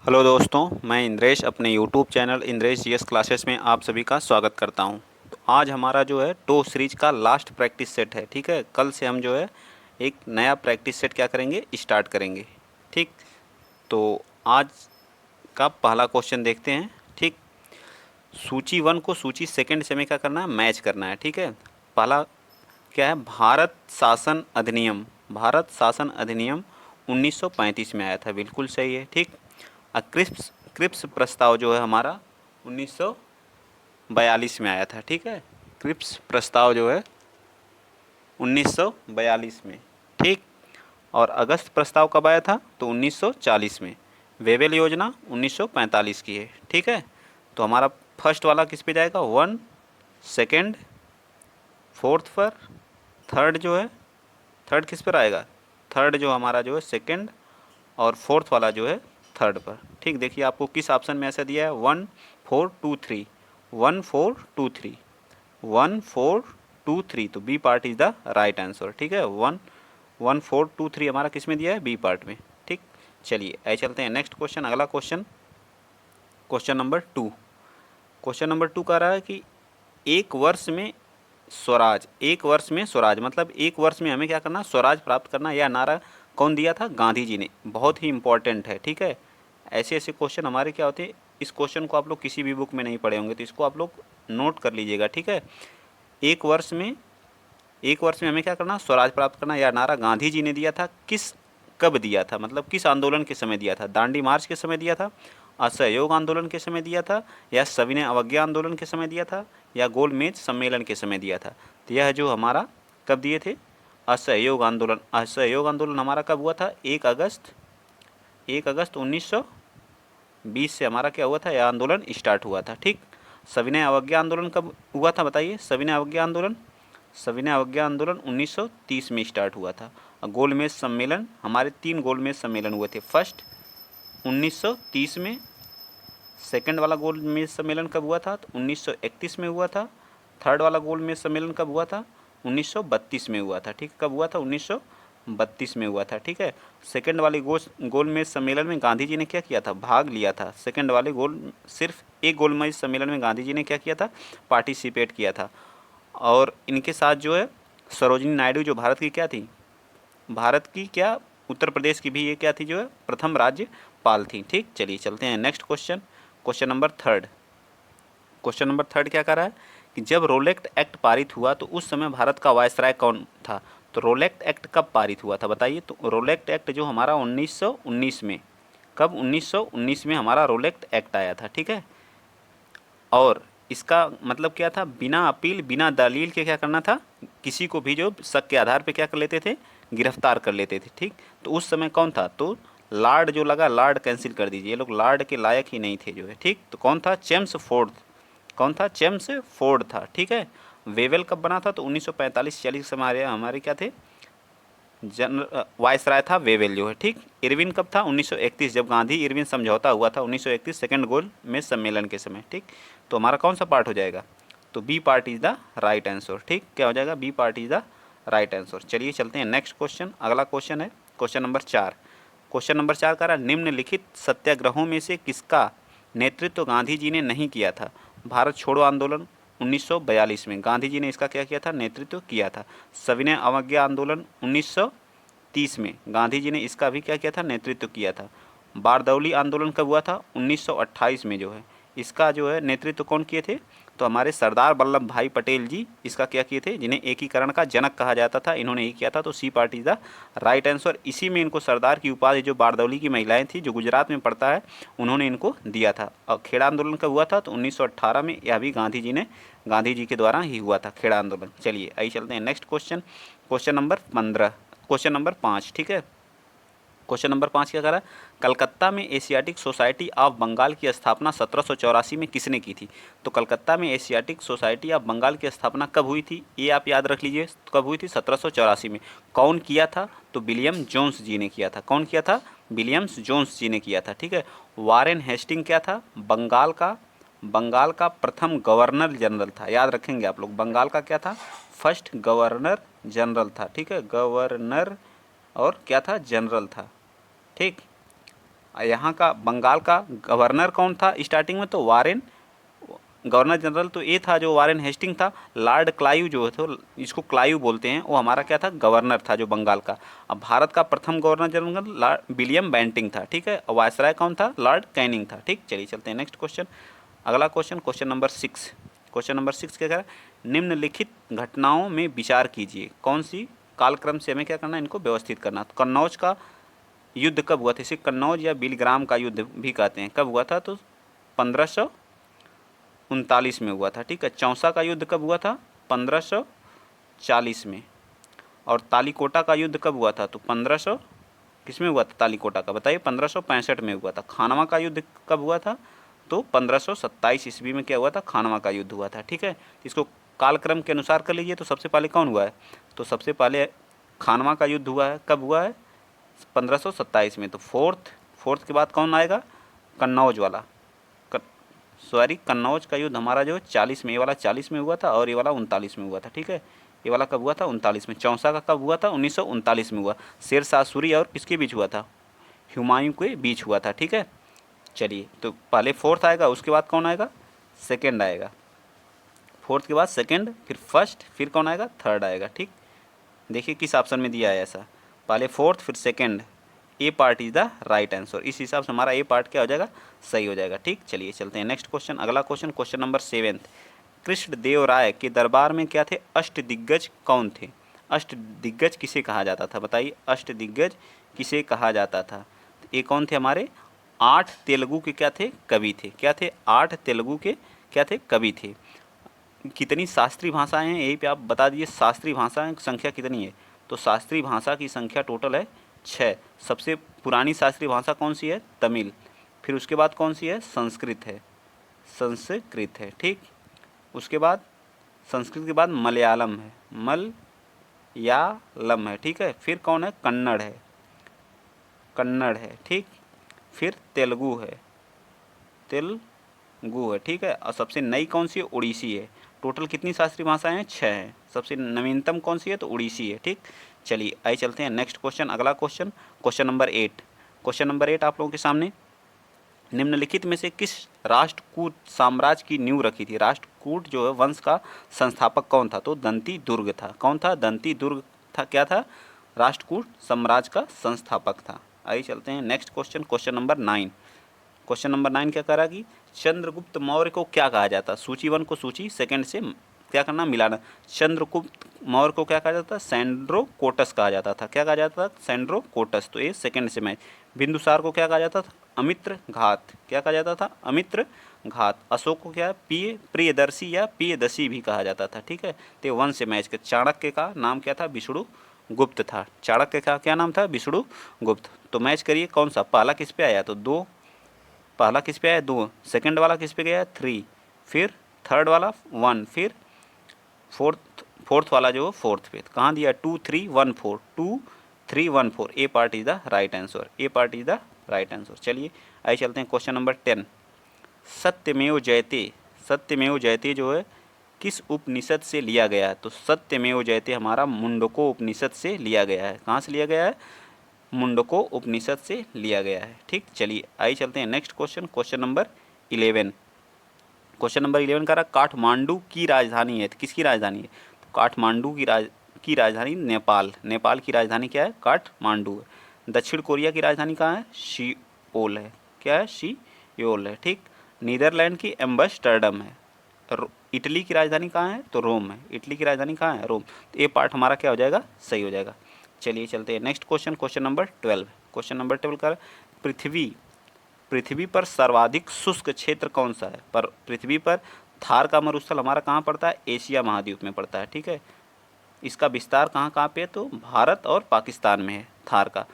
Hello दोस्तों, मैं इंद्रेश अपने YouTube channel Indresh GS classes में आप सभी का स्वागत करता हूं। तो आज हमारा जो है टो सीरीज का लास्ट प्रैक्टिस सेट है। ठीक है, कल से हम जो है एक नया प्रैक्टिस सेट क्या करेंगे, स्टार्ट करेंगे। ठीक, तो आज का पहला क्वेश्चन देखते हैं। ठीक, सूची 1 को सूची सेकंड से में क्या करना है, मैच करना है। ठीक है, पहला क्या है, भारत शासन अधिनियम। भारत शासन अधिनियम 1935 में आया था, बिल्कुल सही है। ठीक, क्रिप्स क्रिप्स प्रस्ताव जो है हमारा 1942 में आया था। ठीक है, क्रिप्स प्रस्ताव जो है 1942 में। ठीक, और अगस्त प्रस्ताव कब आया था, तो 1940 में। वेवेल योजना 1945 की है। ठीक है, तो हमारा फर्स्ट वाला किस पे जाएगा, 1 सेकेंड, फोर्थ पर, थर्ड जो है, थर्ड किस पर आएगा, थर्ड जो हमारा जो है सेकेंड, और फोर्थ वाला जो है थर्ड पर। ठीक, देखिए आपको किस ऑप्शन में ऐसा दिया है, 1 4 2 3, 1 4 2 3, 1 4 2 3, तो B part is the right answer. ठीक है, 1 1 4 2 3 हमारा किस में दिया है, बी पार्ट में। ठीक, चलिए आइए चलते हैं नेक्स्ट क्वेश्चन। अगला question, question number 2। Question number 2 कह रहा है कि एक वर्ष में स्वराज, एक वर्ष में स्वराज मतलब एक वर्ष में हमें क्या करना, स्वराज प्राप्त करना। यह नारा कौन दिया था, गांधी जी ने। बहुत ही इंपॉर्टेंट है। ठीक है, ऐसे ऐसे क्वेश्चन हमारे क्या होते हैं, इस क्वेश्चन को आप लोग किसी भी बुक में नहीं पढ़े होंगे, तो इसको आप लोग नोट कर लीजिएगा। ठीक है, एक वर्ष में, एक वर्ष में हमें क्या करना, स्वराज प्राप्त करना। यह नारा गांधी जी ने दिया था। किस, कब दिया था, मतलब किस आंदोलन के समय दिया था, दांडी मार्च के समय दिया था, असहयोग आंदोलन के समय दिया था, या सविनय अवज्ञा आंदोलन के समय दिया था, या गोलमेज सम्मेलन के समय दिया था। तो यह जो हमारा कब दिए थे, असहयोग आंदोलन। असहयोग आंदोलन हमारा कब हुआ था, 1 अगस्त, 1 अगस्त 1920 से हमारा क्या हुआ था, यह आंदोलन स्टार्ट हुआ था। ठीक, सविनय अवज्ञा आंदोलन कब हुआ था, बताइए। सविनय अवज्ञा आंदोलन, सविनय अवज्ञा आंदोलन 1930 में स्टार्ट हुआ था। और गोलमेज सम्मेलन, हमारे 3 गोलमेज सम्मेलन हुए थे। फर्स्ट 1930 में, सेकंड वाला गोलमेज सम्मेलन कब हुआ था, तो 1931 में हुआ था। थर्ड वाला गोलमेज सम्मेलन कब हुआ था, 1932 में हुआ था। ठीक, कब हुआ था, 1932 में हुआ था। ठीक है, सेकंड वाले गोलमेज सम्मेलन में गांधी जी ने क्या किया था, भाग लिया था। सेकंड वाले सिर्फ एक गोलमेज सम्मेलन में गांधी जी ने क्या किया था, पार्टिसिपेट किया था। और इनके साथ जो है सरोजिनी नायडू, जो भारत की क्या थी, भारत की क्या, उत्तर प्रदेश की भी ये क्या थी, जो है प्रथम राज्यपाल थी। ठीक, चलिए चलते हैं next question. Question number 3। Question number 3 क्या कर रहा है कि जब रोलेक्ट एक्ट पारित हुआ तो उस समय भारत का वायसराय कौन था। तो रोलेक्ट एक्ट कब पारित हुआ था, बताइए। तो रोलेक्ट एक्ट जो हमारा 1919 में, कब, 1919 में हमारा रोलेक्ट एक्ट आया था। ठीक है, और इसका मतलब क्या था, बिना अपील बिना दलील के क्या करना था, किसी को भी जो शक के आधार पे क्या कर लेते थे, गिरफ्तार कर लेते थे। ठीक, तो उस समय कौन था, तो लॉर्ड जो लगा, लॉर्ड कैंसिल कर दीजिए, ये लोग लॉर्ड के लायक ही नहीं थे जो है। ठीक, तो कौन था, चेम्स फोर्ड, कौन था, चेम्स फोर्ड था। ठीक है, वेवेल कब बना था, तो 1945-46 से हमारे हमारे क्या थे, जनरल वायसराय था वेवेल जो है। ठीक, इरविन कब था, 1931, जब गांधी इरविन समझौता हुआ था 1931 सेकंड गोल में सम्मेलन के समय। ठीक, तो हमारा कौन सा पार्ट हो जाएगा, तो B part is the right answer. ठीक, क्या हो जाएगा, B part is the right answer. चलिए चलते हैं नेक्स्ट क्वेश्चन। अगला क्वेश्चन है क्वेश्चन नंबर 4। क्वेश्चन नंबर 4 का निम्नलिखित सत्याग्रहों में से किसका नेतृत्व गांधी जी ने नहीं किया था। भारत छोड़ो आंदोलन 1942 में गांधी जी ने इसका क्या किया था, नेतृत्व किया था। सविनय अवज्ञा आंदोलन 1930 में गांधी जी ने इसका भी क्या किया था, नेतृत्व किया था। बारदौली आंदोलन कब हुआ था, 1928 में जो है इसका जो है नेतृत्व कौन किए थे, तो हमारे सरदार वल्लभ भाई पटेल जी इसका क्या किए थे, जिन्हें एकीकरण का जनक कहा जाता था, इन्होंने ही किया था। तो C part is the right answer. इसी में इनको सरदार की उपाधि जो बारदौली की महिलाएं थी, जो गुजरात में पड़ता है, उन्होंने इनको दिया था। और खेड़ा आंदोलन कब हुआ था, तो 1918 में, यह भी गांधी जी के द्वारा ही हुआ था, खेड़ा आंदोलन। चलिए आइए चलते हैं next question. Question number 15, question number 5। ठीक है, क्वेश्चन नंबर 5 क्या करा, कलकत्ता में एशियाटिक सोसाइटी ऑफ बंगाल की स्थापना 1784 में किसने की थी। तो कलकत्ता में एशियाटिक सोसाइटी ऑफ बंगाल की स्थापना कब हुई थी, ये आप याद रख लीजिए, कब हुई थी, 1784 में। कौन किया था, तो विलियम जोन्स जी ने किया था। कौन किया था, विलियम्स जोन्स जी ने किया था। ठीक है, वारेन हेस्टिंग क्या था, बंगाल का प्रथम गवर्नर जनरल था। याद रखेंगे आप लोग, बंगाल का क्या था, फर्स्ट गवर्नर जनरल था। ठीक है, गवर्नर और क्या था, जनरल था। ठीक, यहाँ का बंगाल का गवर्नर कौन था स्टार्टिंग में? तो वारेन, गवर्नर जनरल तो ये था जो वारेन हेस्टिंग था। लॉर्ड क्लाइव जो थे, इसको क्लाइव बोलते हैं, वो हमारा क्या था? गवर्नर था जो बंगाल का। अब भारत का प्रथम governor general Lord William Bentinck था, ठीक है। और वायसराय कौन था? लॉर्ड कैनिंग था, ठीक। चलिए चलते हैं नेक्स्ट क्वेश्चन, अगला question, question number 6। Question number 6 क्या कह रहा है? निम्नलिखित घटनाओं में विचार कीजिए, कौन सी कालक्रम से हमें क्या करना है? इनको व्यवस्थित करना। तो कन्नौज का युद्ध कब हुआ था? इसे कन्नौज या बिलग्राम का युद्ध भी कहते हैं। कब हुआ था? तो 1539 में हुआ था, ठीक है। चौसा का युद्ध कब हुआ था? 1540 में। और तालीकोटा का युद्ध कब हुआ था? तो 1500 किस में हुआ था तालीकोटा का? बताइए। 1565 में हुआ था। खानवा का युद्ध कब हुआ था? तो 1527 ईस्वी में क्या हुआ था? खानवा का युद्ध हुआ था, ठीक है। इसको कालक्रम के अनुसार कर लीजिए। तो सबसे पहले कौन हुआ है? तो सबसे पहले खानवा का युद्ध हुआ है। कब हुआ है? 1527 में। तो फोर्थ के बाद कौन आएगा? कन्नौज वाला। सॉरी, कन्नौज का युद्ध हमारा जो 40 में, ये वाला 40 में हुआ था और ये वाला 39 में हुआ था, ठीक है। ये वाला कब हुआ था? 39 में। चौसा का कब हुआ था? 1939 में हुआ। शेर शाह सूरी और किसके बीच हुआ था? हुमायूं के बीच हुआ था, ठीक है। चलिए, तो पहले फोर्थ आएगा, उसके बाद कौन आएगा? सेकेंड आएगा। फोर्थ के बाद सेकेंड, फिर फर्स्ट, फिर कौन आएगा? थर्ड आएगा, ठीक। देखिए किस ऑप्शन में दिया है ऐसा, पहले फोर्थ फिर second. A part is the right answer. इस हिसाब से हमारा ए पार्ट क्या हो जाएगा? सही हो जाएगा, ठीक। चलिए चलते हैं नेक्स्ट क्वेश्चन, अगला क्वेश्चन, क्वेश्चन नंबर 7। कृष्णदेव राय के दरबार में क्या थे? अष्टदिग्गज कौन थे? अष्टदिग्गज किसे कहा जाता था? बताइए, अष्टदिग्गज किसे कहा जाता था? ये कौन थे? हमारे 8 तेलुगु के क्या थे? कवि थे। क्या थे? 8 तेलुगु के क्या थे? कवि थे। कितनी शास्त्रीय भाषाएं हैं यही पे आप बता दीजिए। शास्त्रीय भाषाएं की संख्या कितनी है? तो शास्त्रीय भाषा की संख्या टोटल है 6। सबसे पुरानी शास्त्रीय भाषा कौन सी है? तमिल। फिर उसके बाद कौन सी है? संस्कृत है। संस्कृत है, ठीक। उसके बाद संस्कृत के बाद मलयालम है, मलयालम है, ठीक है। फिर कौन है? कन्नड़ है, कन्नड़ है, ठीक। फिर तेलुगु है, तेलुगु है, ठीक है। और सबसे नई कौन सी है? उड़ीसी है। टोटल कितनी शास्त्रीय भाषाएं हैं? 6 हैं। सबसे नवीनतम कौन सी है? तो उड़ीसी है, ठीक। चलिए आइए चलते हैं नेक्स्ट क्वेश्चन, अगला question, question number 8। Question number 8 आप लोगों के सामने, निम्नलिखित में से किस राष्ट्रकूट साम्राज्य की नींव रखी थी? राष्ट्रकूट जो है वंश का संस्थापक कौन था? तो दंती दुर्ग था। कौन था? दंती दुर्ग था। क्या था? राष्ट्रकूट साम्राज्य का संस्थापक था। आइए चलते हैं next question, question number 9। Question number 9 क्या कह रहा कि चंद्रगुप्त मौर्य को क्या कहा जाता? सूची 1 को सूची सेकंड से क्या करना? मिलाना। चंद्रगुप्त मौर्य को क्या कहा जाता था? सेंड्रोकोटस कहा जाता था। क्या कहा जाता था? सेंड्रोकोटस। तो ये सेकंड से मैच। बिंदुसार को क्या कहा जाता था? अमित्र घात। क्या कहा जाता था? अमित्र घात। अशोक को क्या? प्रियदर्शी या प्रियदशी भी कहा जाता था, ठीक है। तो 1 से मैच के। चाणक्य का नाम क्या था? विष्णु गुप्त था। चाणक्य का क्या नाम था? विष्णु गुप्त। तो मैच करिए कौन सा पहला किस पे आया? तो 2। पहला किस पे आया? 2। सेकंड वाला किस पे गया? 3। फिर थर्ड वाला 1। फिर फोर्थ वाला जो फोर्थ पे कहाँ दिया? 2 3 1 4, 2 3 1 4। ए part is the right answer. A part is the right answer. चलिए आइए चलते हैं क्वेश्चन नंबर 10। सत्यमेव जयते, सत्यमेव जयते जो है किस उपनिषद से लिया गया है? तो सत्यमेव जयते हमारा मुंडको उपनिषद से लिया गया है। कहाँ से लिया गया है? मुंडको उपनिषद से लिया गया है, ठीक। चलिए आइए चलते हैं next question, question number 11। Question number 11 का रहा काठमांडू की राजधानी है। तो किसकी राजधानी है? तो काठमांडू की राजधानी नेपाल। नेपाल की राजधानी क्या है? काठमांडू है। दक्षिण कोरिया की राजधानी कहाँ है? सियोल है। क्या है? सियोल है, ठीक। नीदरलैंड की एम्बस्टरडम है। इटली की राजधानी कहाँ है? तो रोम है। इटली की राजधानी कहाँ है? रोम। तो ये पार्ट हमारा क्या हो जाएगा? सही हो जाएगा। चलिए चलते हैं next question, question number 12। Question number 12 का पृथ्वी पर सर्वाधिक शुष्क क्षेत्र कौन सा है? पर पृथ्वी पर थार का मरुस्थल हमारा कहाँ पड़ता है? एशिया महाद्वीप में पड़ता है, ठीक है। इसका विस्तार कहाँ कहाँ पे है? तो भारत और पाकिस्तान में है थार का।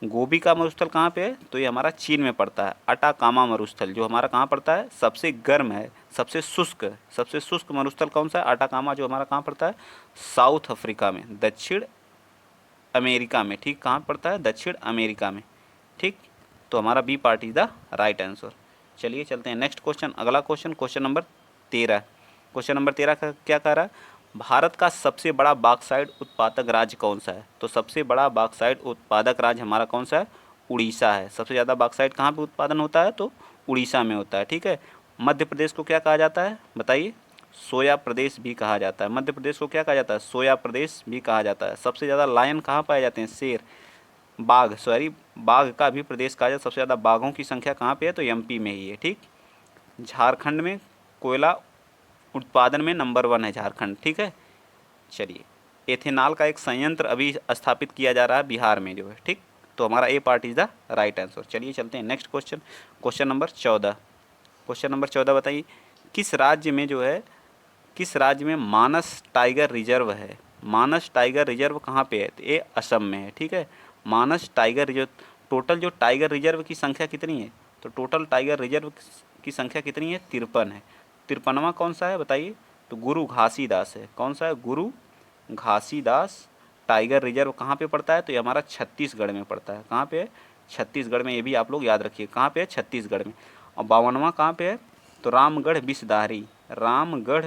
गोबी का मरुस्थल कहाँ पे है? तो ये हमारा चीन में पड़ता है। अटाकामा मरुस्थल जो हमारा कहाँ पड़ता है? सबसे गर्म है, सबसे शुष्क मरुस्थल कौन सा है? अटाकामा जो हमारा कहाँ पड़ता है? साउथ अफ्रीका में, दक्षिण अमेरिका में, ठीक। कहाँ पड़ता है? दक्षिण अमेरिका में, ठीक। तो हमारा B part is the right answer. चलिए चलते हैं नेक्स्ट क्वेश्चन, अगला question, question number 13। Question number 13 का क्या कह रहा है? भारत का सबसे बड़ा बॉक्साइट उत्पादक राज्य कौन सा है? तो सबसे बड़ा बॉक्साइट उत्पादक राज्य हमारा कौन सा है? उड़ीसा है। सबसे ज़्यादा बॉक्साइट कहाँ पे उत्पादन होता है? तो उड़ीसा में होता है, ठीक है। मध्य प्रदेश को क्या कहा जाता है बताइए? सोया प्रदेश भी कहा जाता है। मध्य प्रदेश को क्या कहा जाता है? सोया प्रदेश भी कहा जाता है। सबसे ज़्यादा लायन कहाँ पाए जाते हैं? शेर, बाघ, सॉरी बाघ का भी प्रदेश कहा जाता है। सबसे ज़्यादा बाघों की संख्या कहाँ पे है? तो एमपी में ही है, ठीक। झारखंड में कोयला उत्पादन में नंबर 1 है झारखंड, ठीक है। चलिए, एथेनॉल का एक संयंत्र अभी स्थापित किया जा रहा है बिहार में जो है, ठीक। तो हमारा A part is the right answer. चलिए चलते हैं next question, question number 14। Question number 14 बताइए, किस राज्य में जो है, किस राज्य में मानस टाइगर रिजर्व है? मानस टाइगर रिजर्व कहाँ पे है? तो ये असम में है, ठीक है। मानस टाइगर रिजर्व, टोटल जो टाइगर रिजर्व की संख्या कितनी है? तो टोटल टाइगर रिजर्व की संख्या कितनी है? 53 है। 53वां कौन सा है बताइए? तो गुरु घासीदास है। कौन सा है? गुरु घासीदास टाइगर रिजर्व कहाँ पे पड़ता है? तो ये हमारा छत्तीसगढ़ में पड़ता है। कहाँ पे है? छत्तीसगढ़ में। ये भी आप लोग याद रखिए, कहाँ पे है? छत्तीसगढ़ में। और 52वां कहाँ पे है? तो रामगढ़ विषधारी, रामगढ़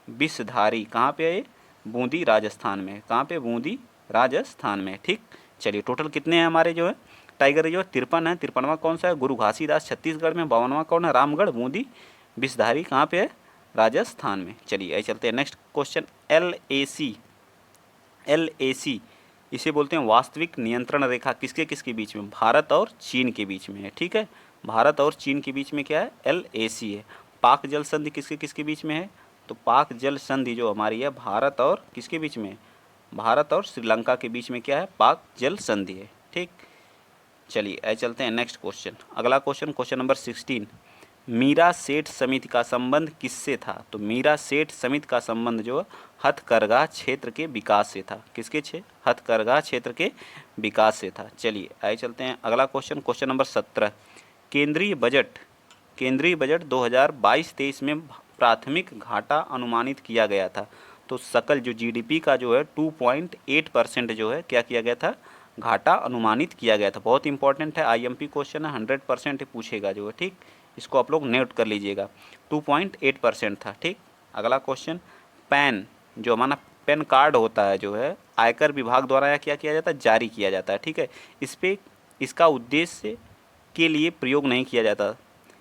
विषधारी कहाँ पे है? ये बूंदी राजस्थान में। कहाँ पे? बूंदी राजस्थान में, ठीक। चलिए, टोटल कितने हैं हमारे जो है टाइगर रिजर्व? 53 है। 53वां कौन सा है? गुरु घासीदास छत्तीसगढ़ में। 52वां कौन है? रामगढ़ बूंदी विषधारी कहाँ पे है? राजस्थान में। चलिए आइए चलते हैं नेक्स्ट क्वेश्चन। LAC इसे बोलते हैं वास्तविक नियंत्रण रेखा। किसके किसके बीच में? भारत और चीन के बीच में है, ठीक है। भारत और चीन के बीच में क्या है? LAC है। पाक जल संधि किसके किसके बीच में है? तो पाक जल संधि जो हमारी है भारत और किसके बीच में? भारत और श्रीलंका के बीच में क्या है? पाक जल संधि है, ठीक। चलिए आइए चलते हैं नेक्स्ट क्वेश्चन। अगला क्वेश्चन, क्वेश्चन नंबर 16। मीरा सेठ समिति का संबंध किससे था? तो मीरा सेठ समिति का संबंध जो हथकरघा क्षेत्र के विकास से था। किसके छे? हथकरघा क्षेत्र के विकास से था। चलिए आइए चलते हैं अगला क्वेश्चन, क्वेश्चन नंबर 17। केंद्रीय बजट 2022-23 में प्राथमिक घाटा अनुमानित किया गया था। तो सकल जो जीडीपी का जो है 2.8% जो है क्या किया गया था? घाटा अनुमानित किया गया था। बहुत इंपॉर्टेंट है, आईएमपी क्वेश्चन है, 100% पूछेगा जो है, ठीक। इसको आप लोग नोट कर लीजिएगा, 2.8% था, ठीक। अगला क्वेश्चन, पैन जो हमारा पैन कार्ड होता है जो है आयकर विभाग द्वारा या क्या किया जाता है? जारी किया जाता है, ठीक है। इस पर इसका उद्देश्य के लिए प्रयोग नहीं किया जाता।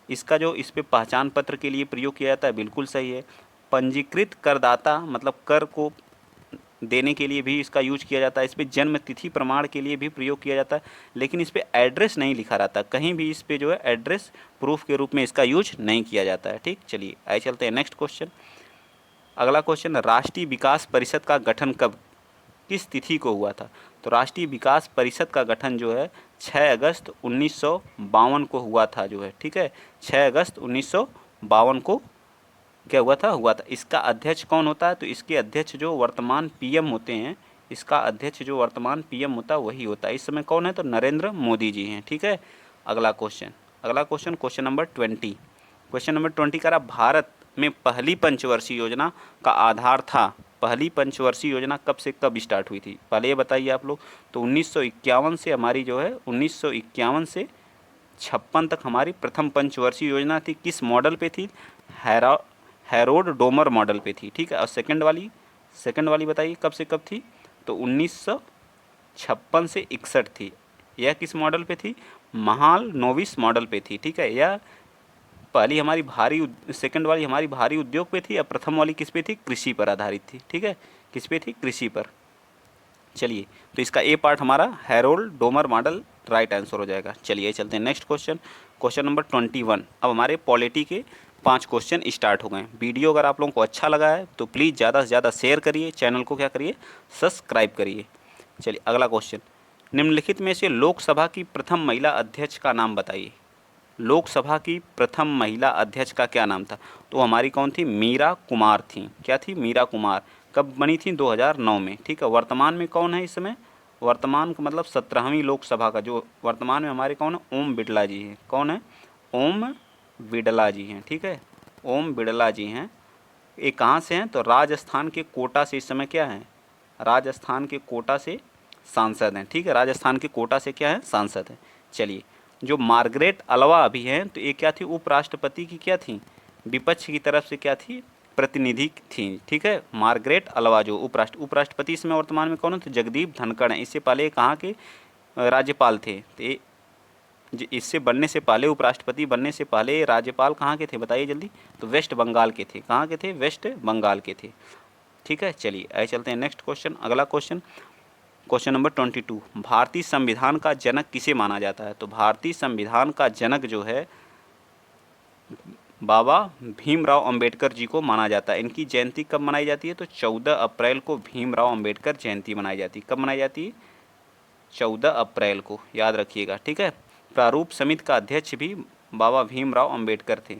इसका जो इस पे पहचान पत्र के लिए प्रयोग किया जाता है, बिल्कुल सही है। पंजीकृत करदाता मतलब कर को देने के लिए भी इसका यूज किया जाता है। इस पर जन्म तिथि प्रमाण के लिए भी प्रयोग किया जाता है, लेकिन इस पर एड्रेस नहीं लिखा रहता। कहीं भी इस पर जो है एड्रेस प्रूफ के रूप में इसका यूज नहीं किया जाता है, ठीक। चलिए आइए चलते हैं नेक्स्ट क्वेश्चन। अगला क्वेश्चन, राष्ट्रीय विकास परिषद का गठन कब, किस तिथि को हुआ था? तो राष्ट्रीय विकास परिषद का गठन जो है 6 अगस्त 1952 को हुआ था जो है, ठीक है। 6 अगस्त 1952 को क्या हुआ था। इसका अध्यक्ष कौन होता है? तो इसके अध्यक्ष जो वर्तमान पीएम होते हैं, इसका अध्यक्ष जो वर्तमान पीएम होता है वही होता है। इस समय कौन है? तो नरेंद्र मोदी जी हैं, ठीक है। अगला question, question number 20। Question number 20 का भारत में पहली पंचवर्षीय योजना का आधार था। पहली पंचवर्षीय योजना कब से कब स्टार्ट हुई थी? पहले ये बताइए आप लोग। तो 1951 से हमारी जो है 1951 से 56 तक हमारी प्रथम पंचवर्षीय योजना थी। किस मॉडल पे थी? हैरोल्ड डोमर मॉडल पे थी, ठीक है। और सेकंड वाली बताइए कब से कब थी? तो 1956 से 61 थी। यह किस मॉडल पे थी? महालनोबिस मॉडल पे थी, ठीक है। यह पहली हमारी सेकंड वाली हमारी भारी उद्योग पे थी, और प्रथम वाली किस पे थी? कृषि पर आधारित थी, ठीक है। किस पे थी? कृषि पर। चलिए, तो इसका ए पार्ट हमारा Harold Domar model right answer हो जाएगा। चलिए चलते हैं नेक्स्ट क्वेश्चन, क्वेश्चन नंबर 21। अब हमारे पॉलिटी के 5 क्वेश्चन स्टार्ट हो गए। वीडियो अगर आप लोगों को अच्छा लगा है तो प्लीज़ ज़्यादा से ज़्यादा शेयर करिए, चैनल को क्या करिए? सब्सक्राइब करिए। चलिए अगला क्वेश्चन, निम्नलिखित में से लोकसभा की प्रथम महिला अध्यक्ष का नाम बताइए। लोकसभा की प्रथम महिला अध्यक्ष का क्या नाम था? तो हमारी कौन थी? मीरा कुमार थी। क्या थी? मीरा कुमार। कब बनी थी? 2009 में, ठीक है। वर्तमान में कौन है इस समय? वर्तमान का मतलब 17वीं लोकसभा का जो वर्तमान में हमारे कौन है? ओम बिड़ला जी हैं। कौन है? ओम बिड़ला जी हैं, ठीक है। ओम बिड़ला जी हैं। ये कहाँ से हैं? तो राजस्थान के कोटा से इस समय क्या है? राजस्थान के कोटा से सांसद हैं, ठीक है। राजस्थान के कोटा से क्या है? सांसद हैं। चलिए, जो मार्गरेट अल्वा अभी हैं, तो ये क्या थी? उपराष्ट्रपति की क्या थी? विपक्ष की तरफ से क्या थी? प्रतिनिधि थी, ठीक है। मार्गरेट अल्वा जो उपराष्ट्रपति इसमें वर्तमान में कौन है? तो जगदीप धनखड़ हैं। इससे पहले कहाँ के राज्यपाल थे? तो ये इससे बनने से पहले, उपराष्ट्रपति बनने से पहले राज्यपाल कहाँ के थे बताइए जल्दी। तो वेस्ट बंगाल के थे। कहाँ के थे? वेस्ट बंगाल के थे। ठीक है, चलिए आइए चलते हैं नेक्स्ट क्वेश्चन। अगला क्वेश्चन, क्वेश्चन नंबर 22, भारतीय संविधान का जनक किसे माना जाता है? तो भारतीय संविधान का जनक जो है बाबा भीमराव अंबेडकर जी को माना जाता है। इनकी जयंती कब मनाई जाती है? तो 14 अप्रैल को भीमराव अंबेडकर जयंती मनाई जाती है। कब मनाई जाती है? 14 अप्रैल को, याद रखिएगा। ठीक है, प्रारूप समिति का अध्यक्ष भी बाबा भीमराव अंबेडकर थे।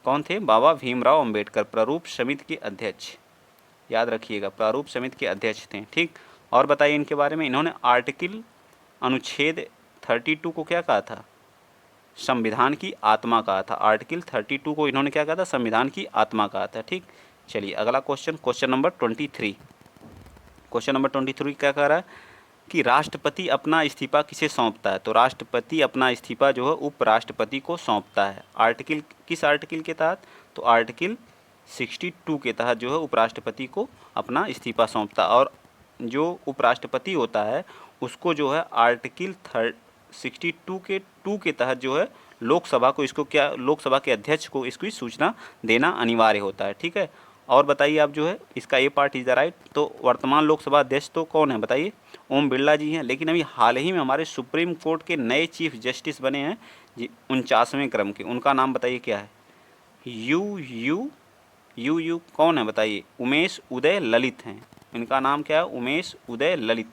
कौन थे? बाबा भीमराव अंबेडकर प्रारूप समिति के अध्यक्ष, याद रखिएगा, प्रारूप समिति के अध्यक्ष थे। ठीक, और बताइए इनके बारे में। इन्होंने आर्टिकल अनुच्छेद 32 को क्या कहा था? संविधान की आत्मा कहा था। आर्टिकल 32 को इन्होंने क्या कहा था? संविधान की आत्मा कहा था। ठीक, चलिए अगला question, question number 23। Question number 23 क्या कह रहा है कि राष्ट्रपति अपना इस्तीफा किसे सौंपता है? तो राष्ट्रपति अपना इस्तीफा जो है उपराष्ट्रपति को सौंपता है। आर्टिकल, किस आर्टिकल के तहत? तो आर्टिकल 62 के तहत जो है उपराष्ट्रपति को अपना इस्तीफा सौंपता है। और जो उपराष्ट्रपति होता है उसको जो है आर्टिकल 62 के 2 के तहत जो है लोकसभा को, इसको क्या, लोकसभा के अध्यक्ष को इसकी सूचना देना अनिवार्य होता है। ठीक है, और बताइए आप जो है इसका ए पार्ट इज द राइट। तो वर्तमान लोकसभा अध्यक्ष तो कौन है बताइए? ओम बिरला जी हैं। लेकिन अभी हाल ही में हमारे सुप्रीम कोर्ट के नए चीफ जस्टिस बने हैं जी, 49वें क्रम के। उनका नाम बताइए क्या है? यू कौन है बताइए? उमेश उदय ललित हैं। इनका नाम क्या है? उमेश उदय ललित।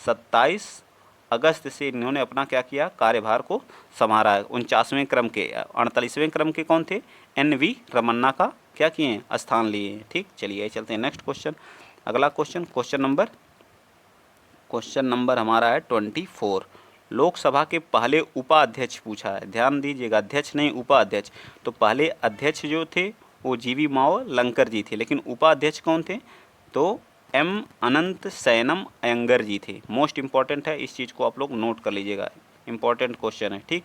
27 अगस्त से इन्होंने अपना क्या किया? कार्यभार को संभाला है। 49वें क्रम के, 48वें क्रम के कौन थे? NV रमन्ना का क्या किए हैं? स्थान लिए हैं। ठीक, चलिए चलते हैं नेक्स्ट क्वेश्चन। अगला क्वेश्चन, क्वेश्चन नंबर हमारा है 24। लोकसभा के पहले उपाध्यक्ष पूछा है, ध्यान दीजिएगा, अध्यक्ष नहीं उपाध्यक्ष। तो पहले अध्यक्ष जो थे वो GV मावलंकर जी थे, लेकिन उपाध्यक्ष कौन थे? तो M अनंत सैनम अयंगर जी थे। मोस्ट इंपॉर्टेंट है, इस चीज़ को आप लोग नोट कर लीजिएगा, इंपॉर्टेंट क्वेश्चन है। ठीक,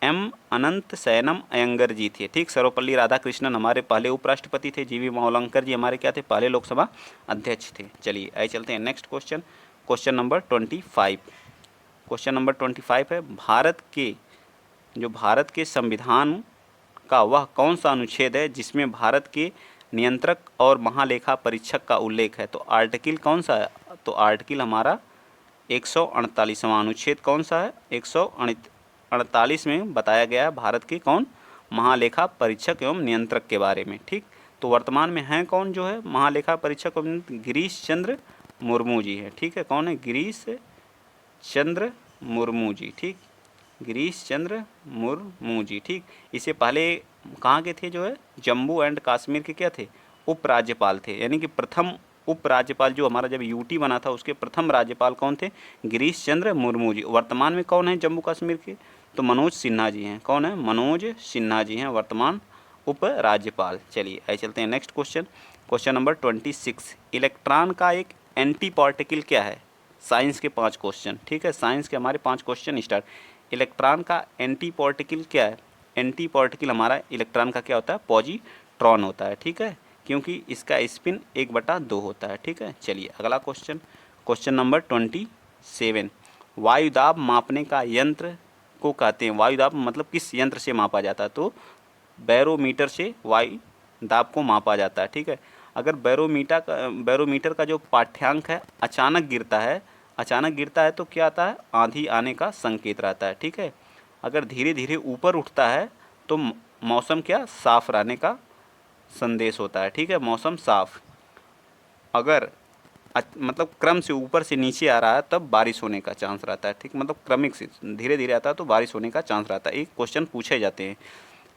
M अनंत सैनम अयंगर जी थे। ठीक, सर्वपल्ली राधाकृष्णन हमारे पहले उपराष्ट्रपति थे। GV मावलंकर जी हमारे क्या थे? पहले लोकसभा अध्यक्ष थे। चलिए आइए चलते हैं next question, question number 25। Question number 25 है, भारत के संविधान का वह कौन सा अनुच्छेद है जिसमें भारत के नियंत्रक और महालेखा परीक्षक का उल्लेख है? तो आर्टिकल कौन सा है? तो आर्टिकल हमारा 148वां अनुच्छेद कौन सा है? 148 में बताया गया है भारत के कौन? महालेखा परीक्षक एवं नियंत्रक के बारे में। ठीक, तो वर्तमान में हैं कौन जो है महालेखा परीक्षक? गिरीश चंद्र मुर्मू जी है। ठीक है, कौन है? गिरीश चंद्र मुर्मू जी। ठीक, गिरीश चंद्र मुर्मू जी। ठीक, इससे पहले कहाँ के थे जो है? जम्मू एंड कश्मीर के क्या थे? उपराज्यपाल थे। यानी कि प्रथम उपराज्यपाल जो हमारा जब UT बना था उसके प्रथम राज्यपाल कौन थे? गिरीश चंद्र मुर्मू जी। वर्तमान में कौन है जम्मू कश्मीर के? तो मनोज सिन्हा जी हैं। कौन है? मनोज सिन्हा जी हैं वर्तमान उपराज्यपाल। चलिए आइए चलते हैं next question, question number 26। Electron का एक एंटी पार्टिकल क्या है? साइंस के 5 क्वेश्चन। ठीक है, साइंस के हमारे 5 क्वेश्चन स्टार्ट। इलेक्ट्रॉन का एंटी पार्टिकल क्या है? एंटी पार्टिकल हमारा इलेक्ट्रॉन का क्या होता है? पॉजिट्रॉन होता है। ठीक है, क्योंकि इसका स्पिन 1/2 होता है। ठीक है, चलिए अगला क्वेश्चन, क्वेश्चन नंबर 27। वायुदाब मापने का यंत्र को कहते हैं? वायुदाब मतलब किस यंत्र से मापा जाता है? तो बैरोमीटर से वायु दाब को मापा जाता है। ठीक है, अगर बैरोमीटर का जो पाठ्यांक है अचानक गिरता है तो क्या आता है? आंधी आने का संकेत रहता है। ठीक है, अगर धीरे धीरे ऊपर उठता है तो मौसम क्या? साफ रहने का संदेश होता है। ठीक है, मौसम साफ। अगर मतलब क्रम से ऊपर से नीचे आ रहा है तब बारिश होने का चांस रहता है। ठीक, मतलब क्रमिक से धीरे धीरे आता है तो बारिश होने का चांस रहता है। एक क्वेश्चन पूछे जाते हैं।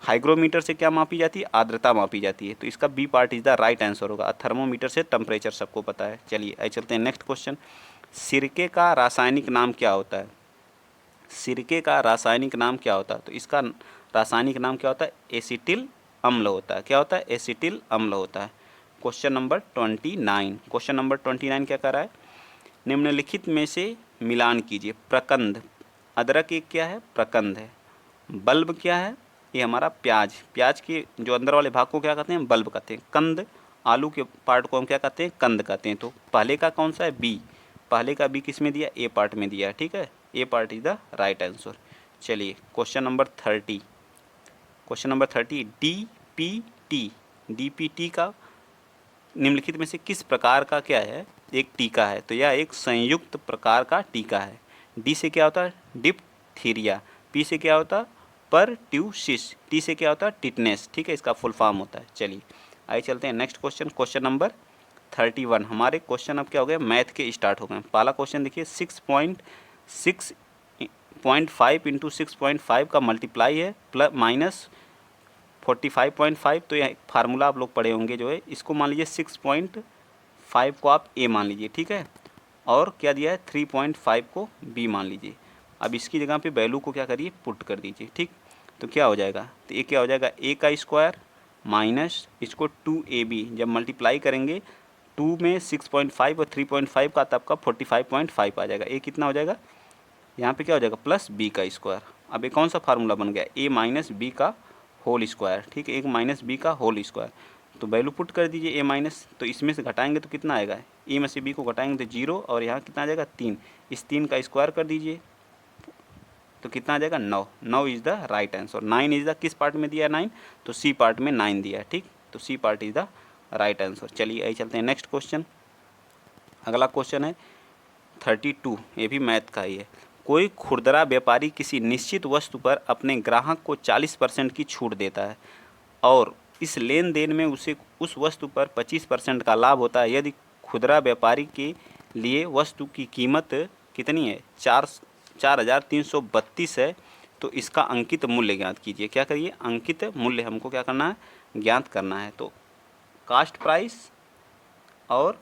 हाइग्रोमीटर से क्या मापी जाती है? आर्द्रता मापी जाती है। तो इसका B part is the right answer होगा। थर्मोमीटर से टेम्परेचर सबको पता है। चलिए आइए चलते हैं नेक्स्ट क्वेश्चन। सिरके का रासायनिक नाम क्या होता है? सिरके का रासायनिक नाम क्या होता है? तो इसका रासायनिक नाम क्या होता है? एसिटिल अम्ल होता है। क्या होता है? एसिटिल अम्ल होता है। Question number 29। क्वेश्चन नंबर 29 क्या कर रहा है? निम्नलिखित में से मिलान कीजिए। प्रकंद, अदरक एक क्या है? प्रकंद है। बल्ब क्या है? ये हमारा प्याज के जो अंदर वाले भाग को क्या कहते हैं? बल्ब कहते हैं। कंद, आलू के पार्ट को हम क्या कहते हैं? कंद कहते हैं। तो पहले का कौन सा है? बी। पहले का बी किस में दिया? ए पार्ट में दिया है। ठीक है, A part is the right answer. चलिए question number 30, question number 30, DPT का निम्नलिखित में से किस प्रकार का क्या है, एक टीका है। तो यह एक संयुक्त प्रकार का टीका है। डी से क्या होता है डिप्थीरिया, पी से क्या होता है परट्यूसिस, टी से क्या होता है टिटनेस, ठीक है, इसका फुल फॉर्म होता है। चलिए आइए चलते हैं नेक्स्ट क्वेश्चन, क्वेश्चन नंबर 31। हमारे क्वेश्चन अब क्या हो गए मैथ के स्टार्ट हो गए। पहला क्वेश्चन देखिए 6.5 इंटू 6.5 का मल्टीप्लाई है प्लस माइनस 45.5। तो यह फार्मूला आप लोग पढ़े होंगे जो है, इसको मान लीजिए 6.5 को आप ए मान लीजिए, ठीक है, और क्या दिया है 3.5 को बी मान लीजिए। अब इसकी जगह पे वैल्यू को क्या करिए पुट कर दीजिए, ठीक। तो क्या हो जाएगा, तो ये क्या हो जाएगा ए का स्क्वायर माइनस इसको 2ab, जब मल्टीप्लाई करेंगे 2 में 6.5 और 3.5 का, तब का 45.5 आ जाएगा। ए कितना हो जाएगा यहाँ पे क्या हो जाएगा प्लस बी का स्क्वायर। अब ये कौन सा फार्मूला बन गया ए माइनस बी का होल स्क्वायर, ठीक है, एक माइनस बी का होल स्क्वायर। तो वैल्यू पुट कर दीजिए ए माइनस, तो इसमें से घटाएंगे तो कितना आएगा, ए में से बी को घटाएंगे तो 0, और यहाँ कितना आ जाएगा 3, इस 3 का स्क्वायर कर दीजिए तो कितना आ जाएगा 9। 9 is the right answer. 9 is the किस पार्ट में दिया है 9, तो सी पार्ट में 9 दिया है, ठीक। तो C part is the right answer. चलिए आइए चलते हैं नेक्स्ट क्वेश्चन। अगला क्वेश्चन है 32, ये भी मैथ का ही है। कोई खुदरा व्यापारी किसी निश्चित वस्तु पर अपने ग्राहक को 40% की छूट देता है और इस लेन देन में उसे उस वस्तु पर 25% का लाभ होता है। यदि खुदरा व्यापारी के लिए वस्तु की कीमत कितनी है 4,332 है, तो इसका अंकित मूल्य ज्ञात कीजिए। क्या करिए अंकित मूल्य हमको क्या करना है ज्ञात करना है। तो कास्ट प्राइस और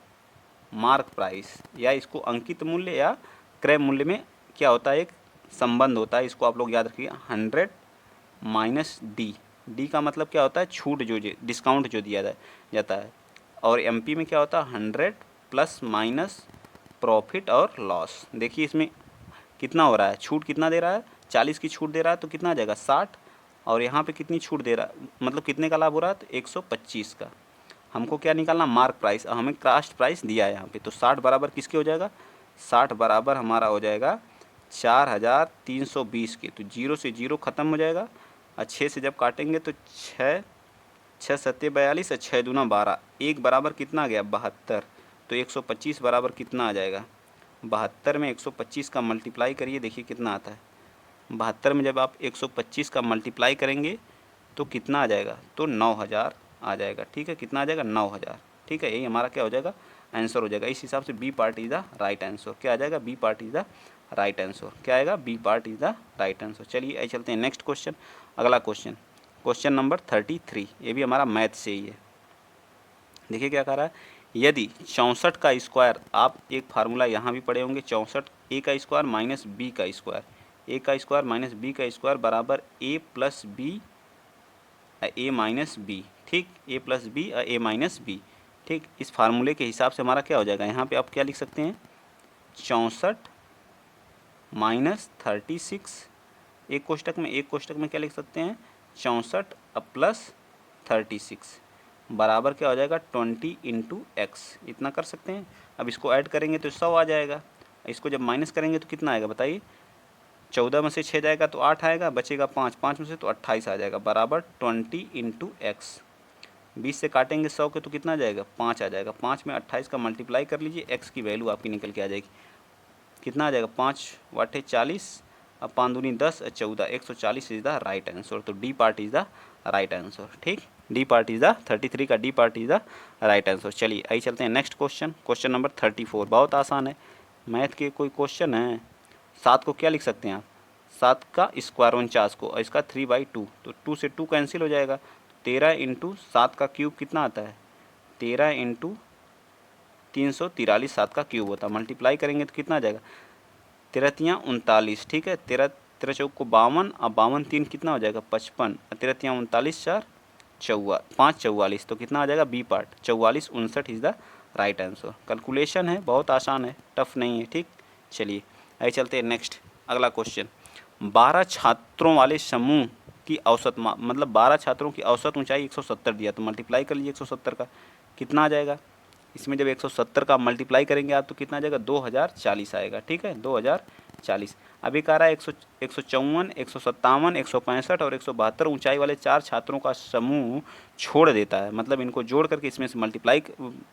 मार्क प्राइस, या इसको अंकित मूल्य या क्रय मूल्य में क्या होता है एक संबंध होता है, इसको आप लोग याद रखिए 100 माइनस डी। डी का मतलब क्या होता है छूट, जो डिस्काउंट जो दिया जाता है, और एमपी में क्या होता है 100 प्लस माइनस प्रॉफिट और लॉस। देखिए इसमें कितना हो रहा है छूट, कितना दे रहा है 40 की छूट दे रहा है, तो कितना आ जाएगा 60, और यहाँ पे कितनी छूट दे रहा है मतलब कितने का लाभ हो रहा है तो 125 का। हमको क्या निकालना मार्क प्राइस, और हमें कास्ट प्राइस दिया है यहाँ पे, तो 60 बराबर किसके हो जाएगा 60 बराबर हमारा हो जाएगा 4,320 के। तो 0 से 0 ख़त्म हो जाएगा, और 6 से जब काटेंगे तो 6 सत्ते 42 और 6 दूना 12, एक बराबर कितना आ गया 72। तो 125 बराबर कितना आ जाएगा 72 में 125 का मल्टीप्लाई करिए, देखिए कितना आता है। 72 में जब आप 125 का मल्टीप्लाई करेंगे तो कितना आ जाएगा तो 9,000 आ जाएगा, ठीक है, कितना आ जाएगा 9,000, ठीक है, यही हमारा क्या हो जाएगा आंसर हो जाएगा। इस हिसाब से B part is the right answer. क्या आ जाएगा B part is the right answer, क्या आएगा B part is the right answer. चलिए आइए चलते हैं नेक्स्ट क्वेश्चन। अगला क्वेश्चन क्वेश्चन नंबर 33, ये भी हमारा मैथ से ही है। देखिए क्या कह रहा है, यदि 64 का स्क्वायर, आप एक फार्मूला यहाँ भी पढ़े होंगे 64 ए का स्क्वायर माइनस बी का स्क्वायर, ए का स्क्वायर माइनस बी का स्क्वायर बराबर ए प्लस बी ए माइनस बी, ठीक, ए प्लस बी ए माइनस बी, ठीक। इस फार्मूले के हिसाब से हमारा क्या हो जाएगा, यहाँ पे आप क्या लिख सकते हैं 64 माइनस 36, एक कोष्टक में क्या लिख सकते हैं 64 प्लस 36 बराबर क्या हो जाएगा 20 इंटू एक्स, इतना कर सकते हैं। अब इसको ऐड करेंगे तो 100 आ जाएगा, इसको जब माइनस करेंगे तो कितना आएगा बताइए, 14 में से 6 जाएगा तो 8 आएगा, बचेगा 5, 5 में से तो 28 आ जाएगा बराबर 20 इंटू एक्स। 20 से काटेंगे 100 के तो कितना आ जाएगा 5 आ जाएगा, 5 में 28 का मल्टीप्लाई कर लीजिए, एक्स की वैल्यू आपकी निकल के आ जाएगी, कितना आ जाएगा 5 वाटे 40, अब 5 दूनी 10 14, 140 इज़ द राइट आंसर। तो D part is the right answer, ठीक, डी पार्ट इज़ द 33 का D part is the right answer. चलिए आइए चलते हैं नेक्स्ट क्वेश्चन, क्वेश्चन नंबर 34, बहुत आसान है मैथ के कोई क्वेश्चन है। 7 को क्या लिख सकते हैं आप 7 का स्क्वायर 49 को, और इसका 3/2, तो 2 से 2 कैंसिल हो जाएगा, 13 इंटू 7 का क्यूब कितना आता है 13 इंटू 343 7 का क्यूब होता है, मल्टीप्लाई करेंगे तो कितना आ जाएगा 13 39, ठीक है, 13 चौक को 52, अब 52 3 कितना हो जाएगा 55, 13 39 4 5 44, तो कितना आ जाएगा B part 44 59 is the right answer. Calculation है बहुत आसान है, टफ नहीं है, ठीक। चलिए आइए चलते हैं नेक्स्ट अगला क्वेश्चन। 12 छात्रों वाले समूह की औसत मतलब 12 छात्रों की औसत ऊंचाई 170 दिया, तो मल्टीप्लाई कर लीजिए 170 का कितना आ जाएगा, इसमें जब 170 का मल्टीप्लाई करेंगे आप तो कितना आ जाएगा 2040 आएगा, ठीक है 2040। अब एक आ रहा है 154, 157, 165 और 172 ऊंचाई वाले 4 छात्रों का समूह छोड़ देता है। मतलब इनको जोड़ करके इसमें से मल्टीप्लाई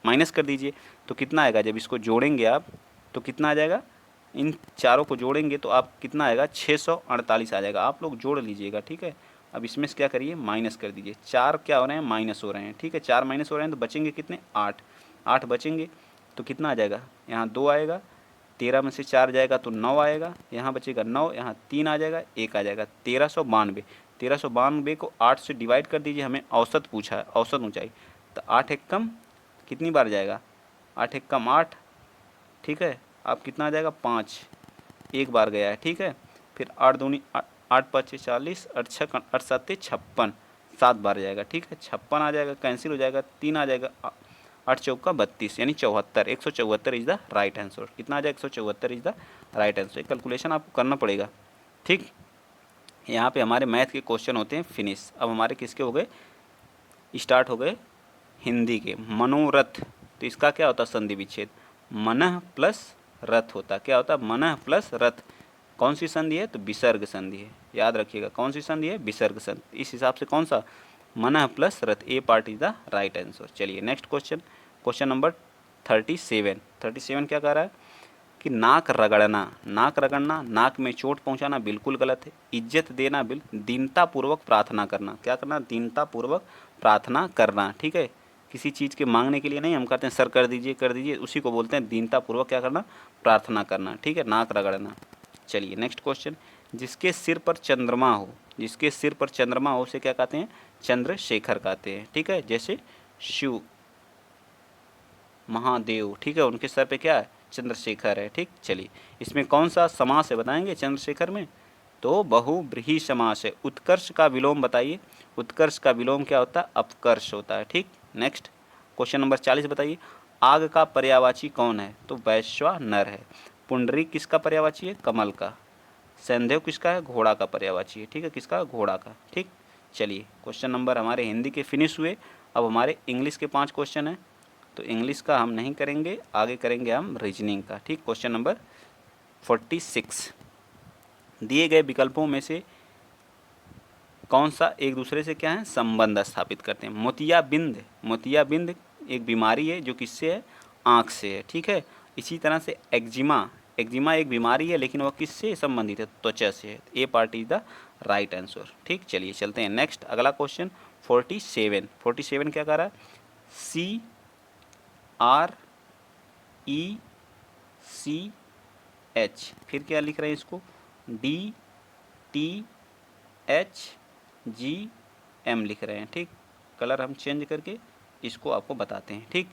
माइनस कर दीजिए तो कितना आएगा, जब इसको जोड़ेंगे आप तो कितना आ जाएगा, इन चारों को जोड़ेंगे तो आप कितना आएगा 648 आ जाएगा। आप लोग जोड़ लीजिएगा, ठीक है। अब इसमें से क्या करिए, माइनस कर दीजिए। 4 क्या हो रहे हैं, माइनस हो रहे हैं, ठीक है। 4 माइनस हो रहे हैं तो बचेंगे कितने, 8। 8 बचेंगे तो कितना आ जाएगा, यहाँ 2 आएगा, 13 में से 4 जाएगा तो 9 आएगा, यहाँ बचेगा 9, यहाँ 3 आ जाएगा, 1 आ जाएगा, 1392। 1392 को 8 से डिवाइड कर दीजिए, हमें औसत पूछा है, औसत ऊंचाई। तो 8 एक कम कितनी बार जाएगा, 8 एक कम 8, ठीक है। अब कितना आ जाएगा, 5 एक बार गया है, ठीक है। फिर 8 दूनी 8 5 40, 8 6 8 7 56, 7 बार जाएगा, ठीक है। 56 आ जाएगा, कैंसिल हो जाएगा, 3 आ जाएगा, 8 चौका 32 यानी 74, 174 इज द राइट आंसर। कितना आ जाएगा, 174 is the right answer. Calculation आपको करना पड़ेगा, ठीक। यहाँ पे हमारे मैथ के क्वेश्चन होते हैं फिनिश। अब हमारे किसके हो गए, स्टार्ट हो गए हिंदी के। मनोरथ, तो इसका क्या होता है, संधि विच्छेद। मनः प्लस रथ होता, क्या होता है, मनः प्लस रथ। कौन सी संधि है, तो विसर्ग संधि है, याद रखिएगा कौन सी संधि है, विसर्ग संधि। इस हिसाब से कौन सा, मनः प्लस रथ, A part is the right answer. चलिए नेक्स्ट क्वेश्चन, क्वेश्चन नंबर 37। 37 क्या कह रहा है कि नाक रगड़ना, नाक रगड़ना, नाक में चोट पहुंचाना बिल्कुल गलत है। इज्जत देना दीनतापूर्वक प्रार्थना करना, क्या करना, दीनतापूर्वक प्रार्थना करना, ठीक है। किसी चीज़ के मांगने के लिए नहीं हम कहते हैं सर कर दीजिए, उसी को बोलते हैं दीनतापूर्वक क्या करना, प्रार्थना करना, ठीक है, नाक रगड़ना। चलिए नेक्स्ट क्वेश्चन, जिसके सिर पर चंद्रमा हो, जिसके सिर पर चंद्रमा हो उसे क्या कहते हैं, चंद्रशेखर कहते हैं, ठीक है। जैसे शिव महादेव, ठीक है, उनके सर पे क्या है, चंद्रशेखर है, ठीक। चलिए इसमें कौन सा समास है बताएंगे चंद्रशेखर में, तो बहुब्रीहि समास है। उत्कर्ष का विलोम बताइए, उत्कर्ष का विलोम क्या होता है, अपकर्ष होता है, ठीक। नेक्स्ट क्वेश्चन नंबर 40 बताइए, आग का पर्यायवाची कौन है, तो वैश्वानर है। पुंडरीक किसका पर्यायवाची है, कमल का। सैंधव किसका है, घोड़ा का पर्यायवाची है, ठीक है, किसका, घोड़ा का, ठीक। चलिए क्वेश्चन नंबर हमारे हिंदी के फिनिश हुए। अब हमारे इंग्लिश के 5 क्वेश्चन हैं, तो इंग्लिश का हम नहीं करेंगे, आगे करेंगे हम रीजनिंग का, ठीक। क्वेश्चन नंबर 46, दिए गए विकल्पों में से कौन सा एक दूसरे से क्या है, संबंध स्थापित करते हैं। मोतियाबिंद, मोतियाबिंद एक बीमारी है जो किससे है, आँख से है, ठीक है। इसी तरह से एक्जिमा, एक्जिमा एक बीमारी है लेकिन वह किससे संबंधित है, त्वचा से है। A part is the right answer, ठीक। चलिए चलते हैं नेक्स्ट, अगला क्वेश्चन 47। 47 क्या कह रहा है, CRECH, फिर क्या लिख रहे हैं इसको, DTHGM लिख रहे हैं, ठीक। कलर हम चेंज करके इसको आपको बताते हैं, ठीक।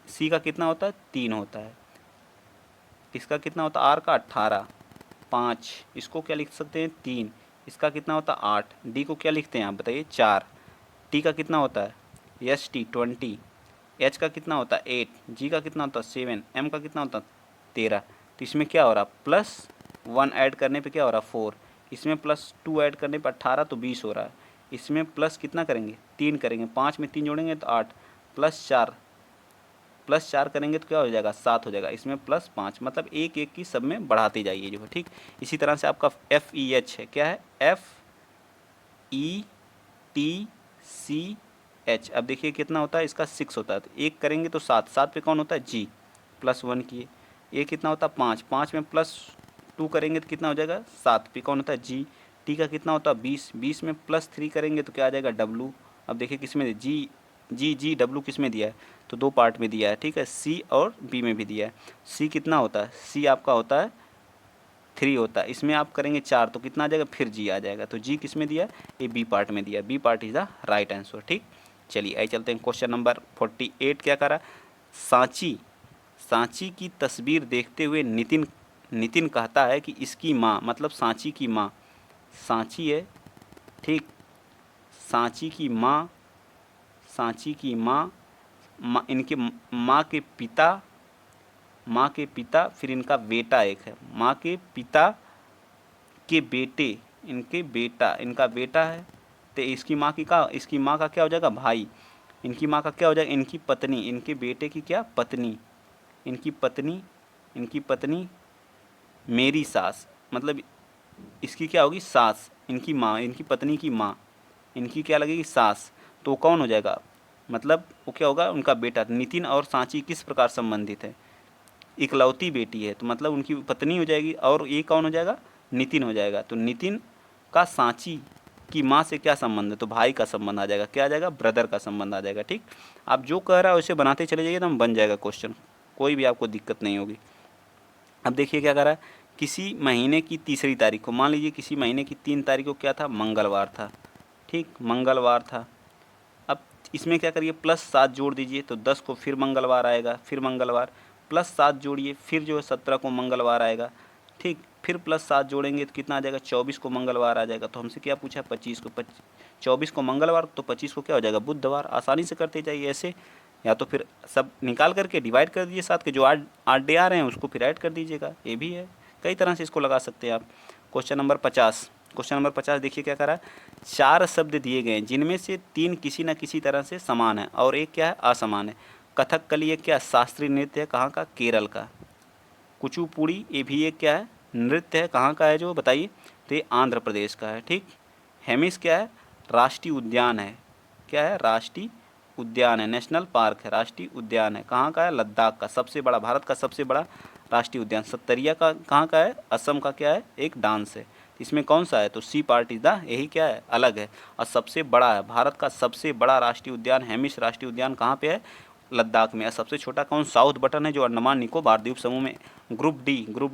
सी का कितना होता है, 3 होता है। इसका कितना होता है, आर का 18, 5, इसको क्या लिख सकते हैं, 3। इसका कितना होता है, 8। डी को क्या लिखते हैं आप बताइए, 4। टी का कितना होता है, ST 20। एच का कितना होता है, 8। जी का कितना होता है, 7। एम का कितना होता है, 13। तो इसमें क्या हो रहा, +1 ऐड करने पे क्या हो रहा, 4। इसमें +2 ऐड करने पर 18 तो 20 हो रहा है। इसमें प्लस कितना करेंगे, 3 करेंगे, 5 में 3 जोड़ेंगे तो 8, +4 करेंगे तो क्या हो जाएगा, 7 हो जाएगा। इसमें +5, मतलब एक एक की सब में बढ़ाते जाइए जो है, ठीक। इसी तरह से आपका FEH है, क्या है, FETCH। अब देखिए कितना होता है, इसका 6 होता है, तो 1 करेंगे तो 7, 7 पे कौन होता है, G, +1 किए। ये कितना होता है, 5, 5 में +2 करेंगे तो कितना हो जाएगा, 7 पे कौन होता है, G। टी का कितना होता है, 20, 20 में +3 करेंगे तो क्या आ जाएगा, W। अब देखिए किस में, जी W किस में दिया है, तो 2 पार्ट में दिया है, ठीक है, C और B में भी दिया है। C कितना होता है, C आपका होता है 3 होता है, इसमें आप करेंगे 4 तो कितना आ जाएगा, फिर G आ जाएगा। तो G किस में दिया है, ये B पार्ट में दिया है, B part is the right answer, ठीक। चलिए आइए चलते हैं क्वेश्चन नंबर 48 क्या करा, सांची, सांची की तस्वीर देखते हुए नितिन कहता है कि इसकी माँ, मतलब सांची की माँ, सांची है, ठीक। सांची की माँ, सांची की माँ, इनके माँ के पिता, फिर इनका बेटा एक है, माँ के पिता के बेटे, इनका बेटा है, तो इसकी माँ का क्या हो जाएगा, भाई। इनकी माँ का क्या हो जाएगा, इनकी पत्नी, इनके बेटे की क्या, पत्नी, इनकी पत्नी मेरी सास। मतलब इसकी क्या होगी, सास, इनकी माँ, इनकी पत्नी की माँ, इनकी क्या लगेगी, सास। तो वो कौन हो जाएगा, मतलब वो क्या होगा, उनका बेटा। नितिन और सांची किस प्रकार संबंधित है, इकलौती बेटी है, तो मतलब उनकी पत्नी हो जाएगी, और ये कौन हो जाएगा, नितिन हो जाएगा। तो नितिन का सांची की माँ से क्या संबंध है, तो भाई का संबंध आ जाएगा, क्या आ जाएगा, ब्रदर का संबंध आ जाएगा। ठीक, आप जो कह रहा है उसे बनाते चले जाइए, तो हम बन जाएगा क्वेश्चन, कोई भी आपको दिक्कत नहीं होगी। अब देखिए क्या कर रहा है, किसी महीने की तीसरी तारीख को, मान लीजिए किसी महीने की 3 तारीख को क्या था, मंगलवार था। ठीक, मंगलवार था। अब इसमें क्या करिए, +7 जोड़ दीजिए, तो 10 को फिर मंगलवार आएगा, फिर मंगलवार, +7 जोड़िए, फिर जो है 17 को मंगलवार आएगा। ठीक, फिर +7 जोड़ेंगे तो कितना आ जाएगा, 24 को मंगलवार आ जाएगा। तो हमसे क्या पूछा, 25 को, 24 को मंगलवार, तो 25 को क्या हो जाएगा, बुधवार। आसानी से करते जाइए ऐसे, या तो फिर सब निकाल करके डिवाइड कर दीजिए, साथ के जो 8 डे आ रहे हैं उसको फिर ऐड कर दीजिएगा, ये भी है। कई तरह से इसको लगा सकते हैं आप। क्वेश्चन नंबर 50, क्वेश्चन नंबर 50 देखिए क्या करा है, 4 शब्द दिए गए हैं जिनमें से 3 किसी न किसी तरह से समान है और एक क्या है, असमान है। कथकली एक क्या, शास्त्रीय नृत्य है, कहाँ का, केरल का। कुचिपुड़ी ये भी एक क्या है, नृत्य है, कहाँ का है जो बताइए, तो ये आंध्र प्रदेश का है। ठीक, हेमिस क्या है, राष्ट्रीय उद्यान है, क्या है, राष्ट्रीय उद्यान है, नेशनल पार्क है, राष्ट्रीय उद्यान है, कहाँ का है, लद्दाख का, सबसे बड़ा, भारत का सबसे बड़ा राष्ट्रीय उद्यान। सत्तरिया का कहाँ का है, असम का, क्या है, एक डांस है। इसमें कौन सा है, तो सी पार्ट इज द, यही क्या है, अलग है। और सबसे बड़ा है, भारत का सबसे बड़ा राष्ट्रीय उद्यान हेमिस राष्ट्रीय उद्यान कहाँ पे है, लद्दाख में। और सबसे छोटा कौन, साउथ बटन है, जो अंडमान निकोबार द्वीप समूह में। ग्रुप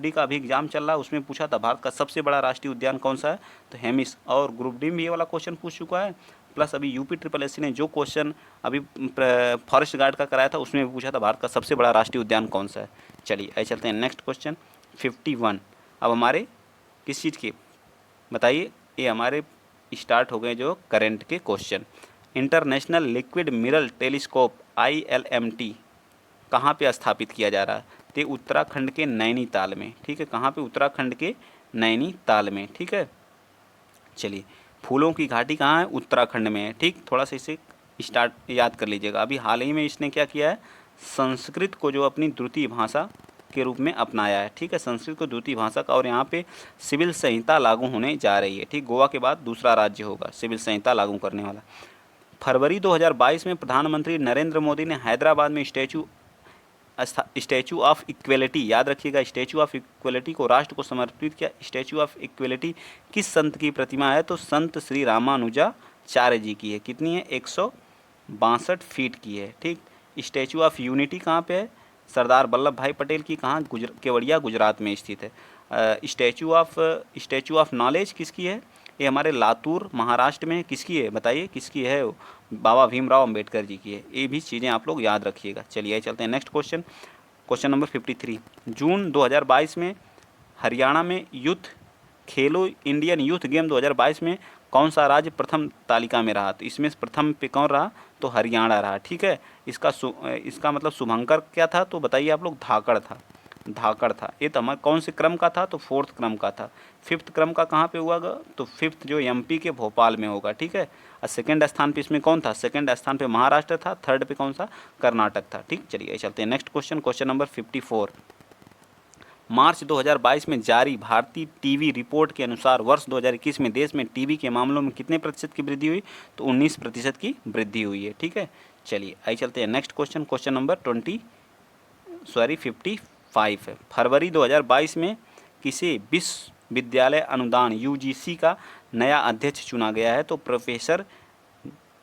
डी का अभी एग्जाम चल रहा है, उसमें पूछा था भारत का सबसे बड़ा राष्ट्रीय उद्यान कौन सा है, तो हेमिस। और ग्रुप डी में ये वाला क्वेश्चन पूछ चुका है, प्लस अभी यूपी ट्रिपल एस सी ने जो क्वेश्चन अभी फॉरेस्ट गार्ड का कराया था उसमें भी पूछा था भारत का सबसे बड़ा राष्ट्रीय उद्यान कौन सा है। चलिए आइए चलते हैं नेक्स्ट क्वेश्चन 51। अब हमारे किस चीज़ के बताइए, ये हमारे स्टार्ट हो गए जो करंट के question. International liquid mirror telescope ILMT कहाँ पे स्थापित किया जा रहा है, तो उत्तराखंड के नैनीताल में। ठीक है, कहाँ पे, उत्तराखंड के नैनीताल में। ठीक है, चलिए फूलों की घाटी कहाँ है, उत्तराखंड में है। ठीक, थोड़ा सा इसे स्टार्ट याद कर लीजिएगा। अभी हाल ही में इसने क्या किया है, संस्कृत को जो अपनी द्वितीय भाषा के रूप में अपनाया है। ठीक है, संस्कृत को द्वितीय भाषा का, और यहाँ पे सिविल संहिता लागू होने जा रही है। ठीक, गोवा के बाद दूसरा राज्य होगा सिविल संहिता लागू करने वाला। फरवरी 2022 में प्रधानमंत्री नरेंद्र मोदी ने हैदराबाद में स्टैचू ऑफ इक्वलिटी, याद रखिएगा, स्टैचू ऑफ इक्वलिटी को राष्ट्र को समर्पित किया। स्टैचू ऑफ इक्वलिटी किस संत की प्रतिमा है, तो संत श्री रामानुजाचार्य जी की है। कितनी है, 162 फीट की है। ठीक, स्टैचू ऑफ यूनिटी कहाँ पे है, सरदार वल्लभ भाई पटेल की, कहाँ, केवड़िया गुजरात में स्थित है। स्टैचू ऑफ नॉलेज किसकी है, ये हमारे लातूर महाराष्ट्र में। किसकी है बताइए, किसकी है वो, बाबा भीमराव अंबेडकर जी की है। ये भी चीज़ें आप लोग याद रखिएगा। चलिए चलते हैं नेक्स्ट क्वेश्चन, क्वेश्चन नंबर 53। जून 2022 में हरियाणा में खेलो इंडियन यूथ गेम 2022 में कौन सा राज्य प्रथम तालिका में रहा, तो इसमें प्रथम पे कौन रहा, तो हरियाणा रहा। ठीक है, इसका मतलब शुभंकर क्या था, तो बताइए आप लोग, धाकड़ था, धाकड़ था। ये तो हमारे कौन से क्रम का था, तो 4th क्रम का था। 5th क्रम का कहाँ पे हुआ, तो 5th जो MP के भोपाल में होगा। ठीक है, और सेकंड स्थान पे इसमें कौन था, सेकंड स्थान पे महाराष्ट्र था, थर्ड पे कौन सा, कर्नाटक था। ठीक, चलिए चलते हैं नेक्स्ट क्वेश्चन, क्वेश्चन नंबर 54। मार्च 2022 में जारी भारतीय टीवी रिपोर्ट के अनुसार वर्ष 2021 में देश में टीबी के मामलों में कितने प्रतिशत की वृद्धि हुई, तो 19% की वृद्धि हुई है। ठीक है, चलिए आइए चलते हैं नेक्स्ट क्वेश्चन, क्वेश्चन नंबर 55 है। फरवरी 2022 में किसे विश्वविद्यालय अनुदान UGC का नया अध्यक्ष चुना गया है, तो प्रोफेसर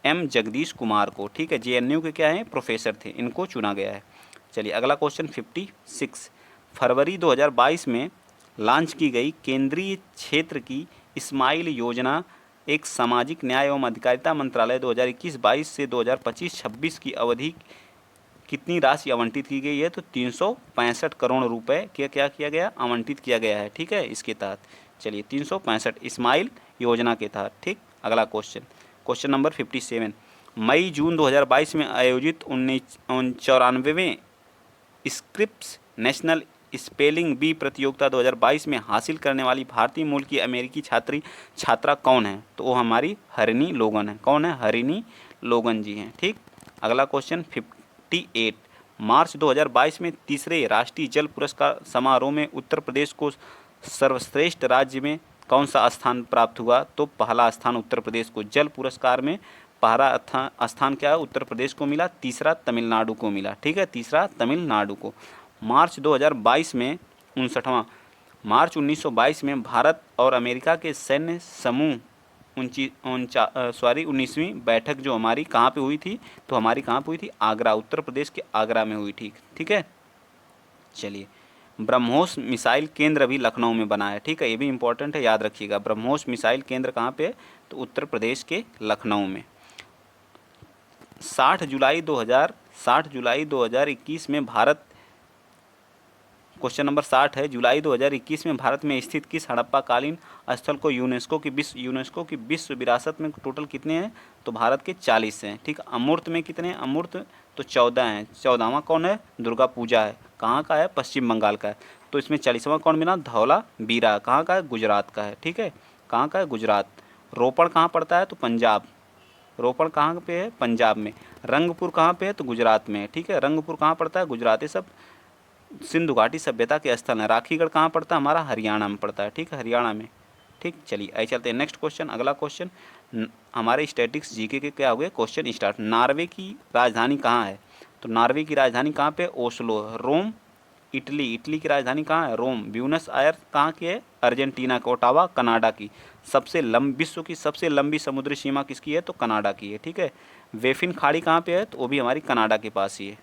M जगदीश कुमार को। ठीक है, JNU के क्या हैं, प्रोफेसर थे, इनको चुना गया है। चलिए अगला क्वेश्चन 56। फरवरी 2022 में लॉन्च की गई केंद्रीय क्षेत्र की स्माइल योजना एक सामाजिक न्याय एवं अधिकारिता मंत्रालय 2021-22 से 2025-26 की अवधि कितनी राशि आवंटित की गई है, तो 365 करोड़ रुपए क्या किया गया, आवंटित किया गया है। ठीक है, इसके तहत। चलिए 365 स्माइल योजना के तहत। ठीक, अगला क्वेश्चन, क्वेश्चन नंबर 57। मई जून 2022 में आयोजित 94वें स्क्रिप्स नेशनल स्पेलिंग बी प्रतियोगिता 2022 में हासिल करने वाली भारतीय मूल की अमेरिकी छात्रा कौन है, तो वो हमारी हरिणी लोगन है। कौन है, हरिणी लोगन जी हैं। ठीक, अगला क्वेश्चन 58। मार्च 2022 में तीसरे राष्ट्रीय जल पुरस्कार समारोह में उत्तर प्रदेश को सर्वश्रेष्ठ राज्य में कौन सा स्थान प्राप्त हुआ? तो पहला स्थान उत्तर प्रदेश को। जल पुरस्कार में पहला स्थान क्या है? उत्तर प्रदेश को मिला, तीसरा तमिलनाडु को मिला। ठीक है, तीसरा तमिलनाडु को। मार्च 2022 में 1922 में भारत और अमेरिका के सैन्य समूह 19वीं बैठक जो हमारी कहाँ पे हुई थी? तो हमारी कहाँ पे हुई थी? आगरा, उत्तर प्रदेश के आगरा में हुई। ठीक है, चलिए। ब्रह्मोस मिसाइल केंद्र भी लखनऊ में बना है। ठीक है, ये भी इंपॉर्टेंट है, याद रखिएगा। ब्रह्मोस मिसाइल केंद्र कहाँ पे है? तो उत्तर प्रदेश के लखनऊ में। 60 जुलाई 2021 में भारत, क्वेश्चन नंबर 60 है, जुलाई 2021 में भारत में स्थित किस हड़प्पा कालीन स्थल को यूनेस्को की विश्व विरासत में टोटल कितने हैं? तो भारत के 40 हैं। ठीक, अमूर्त में कितने हैं? अमूर्त तो 14 हैं। 14वां कौन है? दुर्गा पूजा है। कहाँ का है? पश्चिम बंगाल का है। तो इसमें 40वां कौन मिला? धौला बीरा। कहाँ का है? गुजरात का है। ठीक है, कहाँ का है? गुजरात। रोपड़ कहाँ पड़ता है? तो पंजाब। रोपड़ कहाँ पे है? पंजाब में। रंगपुर कहाँ पे है? तो गुजरात में है। ठीक है, रंगपुर कहाँ पड़ता है? गुजरात। ये सब सिंधु घाटी सभ्यता के स्थल है। राखीगढ़ कहाँ पड़ता है? हमारा हरियाणा में पड़ता है। ठीक है, हरियाणा में। ठीक, चलिए आइए चलते हैं नेक्स्ट क्वेश्चन। अगला क्वेश्चन हमारे स्टैटिक्स जीके के क्या हो गए? Question start. नॉर्वे की राजधानी कहाँ है? तो नॉर्वे की राजधानी कहाँ पे? ओस्लो। रोम इटली की राजधानी कहाँ है? रोम। ब्यूनस आयर्स कहाँ की है? अर्जेंटीना का। ओटावा कनाडा की। विश्व की सबसे लंबी समुद्री सीमा किसकी है? तो कनाडा की है। ठीक है, वेफिन खाड़ी कहाँ पे है? तो वो भी हमारी कनाडा के पास ही है।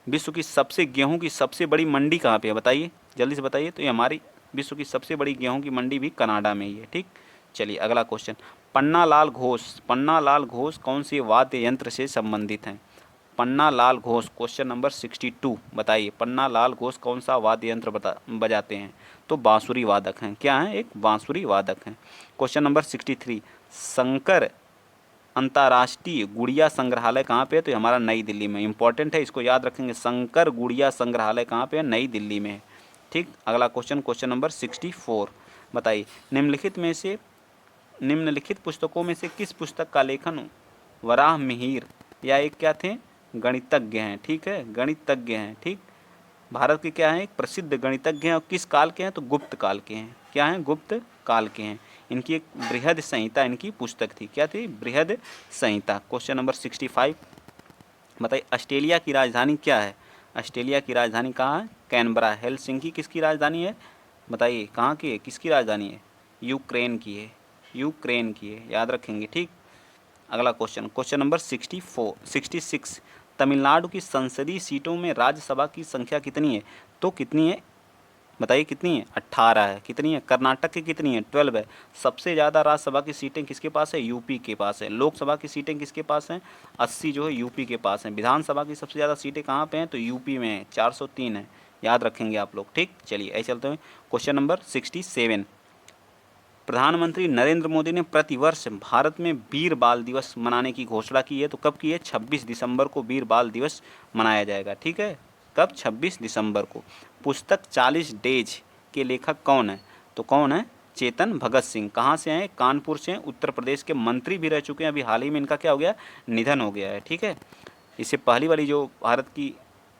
विश्व की गेहूं की सबसे बड़ी मंडी कहाँ पे है? बताइए, जल्दी से बताइए। तो ये हमारी विश्व की सबसे बड़ी गेहूं की मंडी भी कनाडा में ही है। ठीक, चलिए अगला क्वेश्चन। पन्ना लाल घोष कौन से वाद्य यंत्र से संबंधित हैं? पन्ना लाल घोष, क्वेश्चन नंबर 62 बताइए। पन्ना लाल घोष कौन सा वाद्य यंत्र बजाते हैं? तो बांसुरी वादक हैं। क्या हैं? एक बांसुरी वादक हैं। क्वेश्चन नंबर 63, शंकर अंतर्राष्ट्रीय गुड़िया संग्रहालय कहाँ पे है? तो हमारा नई दिल्ली में। इंपॉर्टेंट है, इसको याद रखेंगे। शंकर गुड़िया संग्रहालय कहाँ पे है? नई दिल्ली में है। ठीक, अगला क्वेश्चन, क्वेश्चन नंबर 64 बताइए। निम्नलिखित पुस्तकों में से किस पुस्तक का लेखन वराह मिहिर या एक क्या थे? गणितज्ञ हैं। ठीक है, गणितज्ञ हैं। ठीक, भारत के क्या हैं? एक प्रसिद्ध गणितज्ञ हैं। और किस काल के हैं? तो गुप्त काल के हैं। क्या हैं? गुप्त काल के हैं। इनकी एक बृहद संहिता इनकी पुस्तक थी। क्या थी? बृहद संहिता। क्वेश्चन नंबर 65 बताइए। ऑस्ट्रेलिया की राजधानी क्या है? ऑस्ट्रेलिया की राजधानी कहाँ है? कैनबरा। हेलसिंकी किसकी राजधानी है? बताइए, कहाँ की है? किसकी राजधानी है? यूक्रेन की है। यूक्रेन की है, याद रखेंगे। ठीक, अगला क्वेश्चन, क्वेश्चन नंबर 66 तमिलनाडु की संसदीय सीटों में राज्यसभा की संख्या कितनी है? तो कितनी है? बताइए कितनी है? 18 है। कितनी है? कर्नाटक की कितनी है? 12 है। सबसे ज़्यादा राज्यसभा की सीटें किसके पास है? यूपी के पास है। लोकसभा की सीटें किसके पास हैं? 80 जो है यूपी के पास हैं। विधानसभा की सबसे ज़्यादा सीटें कहाँ पे हैं? तो यूपी में है, 403 है। याद रखेंगे आप लोग। ठीक, चलिए ऐसे चलते हैं। क्वेश्चन नंबर 67 प्रधानमंत्री नरेंद्र मोदी ने प्रतिवर्ष भारत में वीर बाल दिवस मनाने की घोषणा की है। तो कब की है? 26 दिसंबर को वीर बाल दिवस मनाया जाएगा। ठीक है, कब? 26 दिसंबर को। पुस्तक 40 डेज के लेखक कौन है? तो कौन है? चेतन भगत सिंह। कहाँ से हैं? कानपुर से हैं। उत्तर प्रदेश के मंत्री भी रह चुके हैं। अभी हाल ही में इनका क्या हो गया? निधन हो गया है। ठीक है, इससे पहली वाली जो भारत की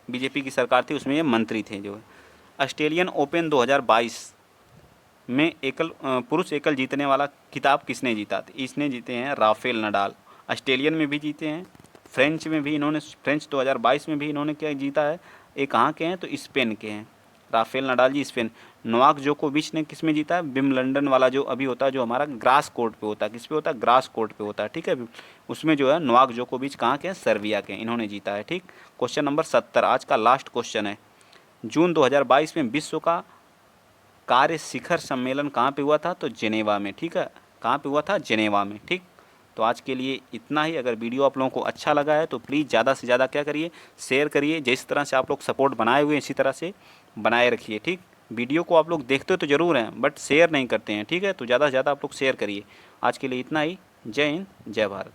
बीजेपी की सरकार थी उसमें ये मंत्री थे जो है। ऑस्ट्रेलियन ओपन 2022 में पुरुष एकल जीतने वाला खिताब किसने जीता? इसने जीते हैं राफेल नडाल। ऑस्ट्रेलियन में भी जीते हैं, फ्रेंच में भी इन्होंने, फ्रेंच 2022 में भी इन्होंने क्या जीता है? ये कहाँ के हैं? तो स्पेन के हैं। राफेल नडाल जी स्पेन। नोवाक जोकोविच ने किस में जीता है? विम्बलडन वाला जो अभी होता है, जो हमारा ग्रास कोर्ट पे होता है। किस पे होता है? ग्रास कोर्ट पे होता है। ठीक है, उसमें जो है नोवाक जोकोविच कहाँ के हैं? सर्बिया के, इन्होंने जीता है। ठीक, क्वेश्चन नंबर 70 आज का लास्ट क्वेश्चन है। जून 2022 में विश्व का कार्य शिखर सम्मेलन कहाँ पे हुआ था? तो जेनेवा में। ठीक है, कहाँ पे हुआ था? जेनेवा में। ठीक, तो आज के लिए इतना ही। अगर वीडियो आप लोगों को अच्छा लगा है तो प्लीज़ ज़्यादा से ज़्यादा क्या करिए? शेयर करिए। जिस तरह से आप लोग सपोर्ट बनाए हुए हैं इसी तरह से बनाए रखिए। ठीक, वीडियो को आप लोग देखते तो ज़रूर हैं बट शेयर नहीं करते हैं। ठीक है, तो ज़्यादा से ज़्यादा आप लोग शेयर करिए। आज के लिए इतना ही। जय हिंद, जय भारत।